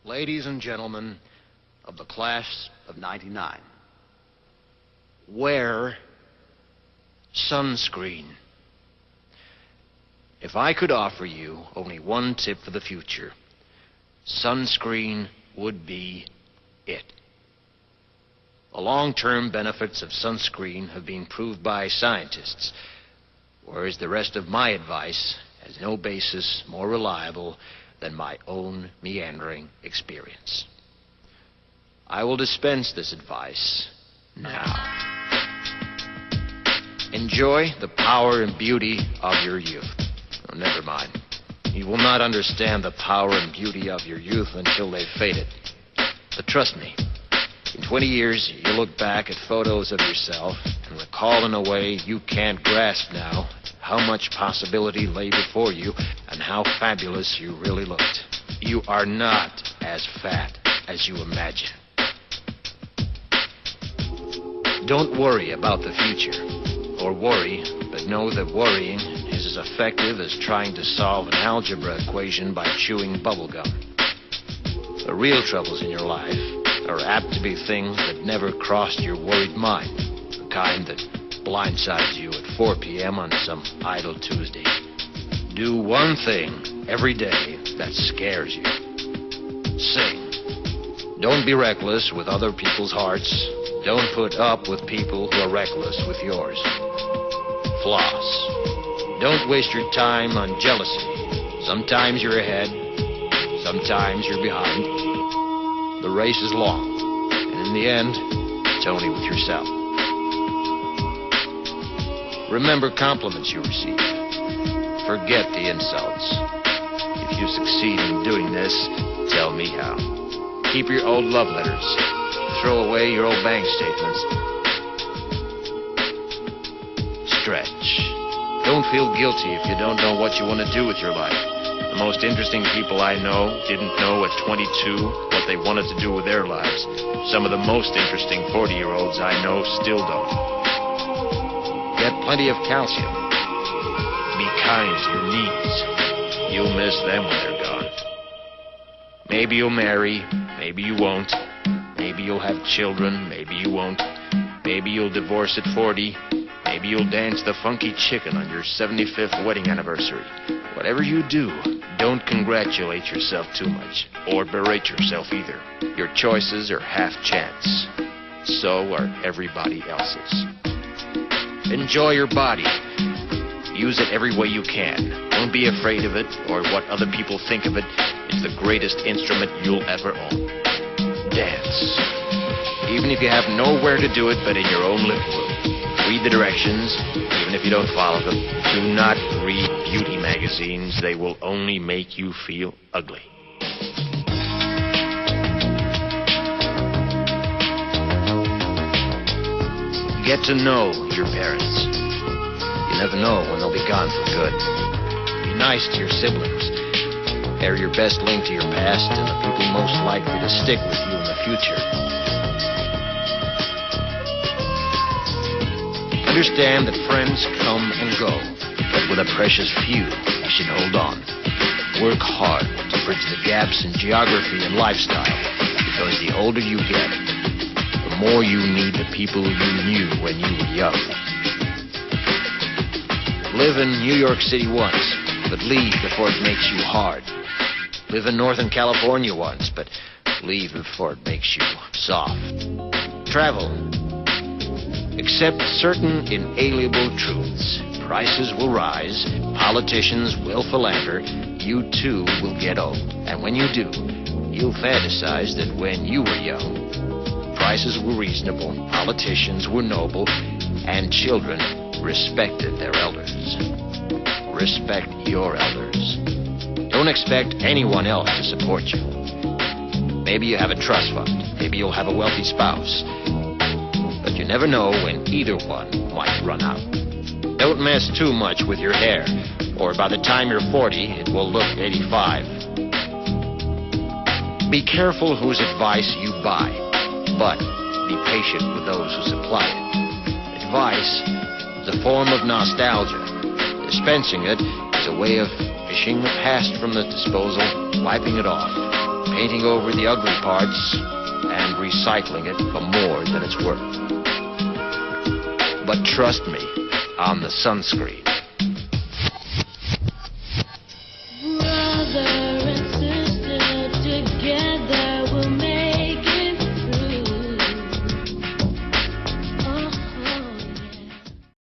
Ladies and gentlemen of the class of '99, wear sunscreen. If I could offer you only one tip for the future, sunscreen would be it. The long-term benefits of sunscreen have been proved by scientists, whereas the rest of my advice has no basis more reliable than my own meandering experience. I will dispense this advice now. Enjoy the power and beauty of your youth. Oh, never mind. You will not understand the power and beauty of your youth until they've faded. But trust me, in 20 years, you'll look back at photos of yourself and recall in a way you can't grasp now how much possibility lay before you and how fabulous you really looked. You are not as fat as you imagine. Don't worry about the future, or worry, but know that worrying is as effective as trying to solve an algebra equation by chewing bubble gum. The real troubles in your life are apt to be things that never crossed your worried mind, the kind that blindsides you at 4 p.m. on some idle Tuesday. Do one thing every day that scares you. Sing. Don't be reckless with other people's hearts. Don't put up with people who are reckless with yours. Floss. Don't waste your time on jealousy. Sometimes you're ahead, sometimes you're behind. The race is long, and in the end, it's only with yourself. Remember compliments you receive. Forget the insults. If you succeed in doing this, tell me how. Keep your old love letters. Throw away your old bank statements. Stretch. Don't feel guilty if you don't know what you want to do with your life. The most interesting people I know didn't know at 22 what they wanted to do with their lives. Some of the most interesting 40-year-olds I know still don't. Get plenty of calcium. Be kind to your knees. You'll miss them when they're gone. Maybe you'll marry, maybe you won't. Maybe you'll have children, maybe you won't. Maybe you'll divorce at 40. Maybe you'll dance the funky chicken on your 75th wedding anniversary. Whatever you do, don't congratulate yourself too much, or berate yourself either. Your choices are half chance. So are everybody else's. Enjoy your body. Use it every way you can. Don't be afraid of it or what other people think of it. It's the greatest instrument you'll ever own. Dance. Even if you have nowhere to do it but in your own living room. Read the directions, even if you don't follow them. Do not read beauty magazines. They will only make you feel ugly. Get to know your parents. You never know when they'll be gone for good. Be nice to your siblings. They're your best link to your past and the people most likely to stick with you in the future. Understand that friends come and go, but with a precious few, you should hold on. Work hard to bridge the gaps in geography and lifestyle, because the older you get, the more you need the people you knew when you were young. Live in New York City once, but leave before it makes you hard. Live in Northern California once, but leave before it makes you soft. Travel. Accept certain inalienable truths. Prices will rise, politicians will philander, you too will get old. And when you do, you'll fantasize that when you were young, prices were reasonable, politicians were noble, and children respected their elders. Respect your elders. Don't expect anyone else to support you. Maybe you have a trust fund. Maybe you'll have a wealthy spouse. But you never know when either one might run out. Don't mess too much with your hair, or by the time you're 40, it will look 85. Be careful whose advice you buy, but be patient with those who supply it. Advice is a form of nostalgia. Dispensing it is a way of fishing the past from the disposal, wiping it off. painting over the ugly parts and recycling it for more than it's worth. But trust me on the sunscreen.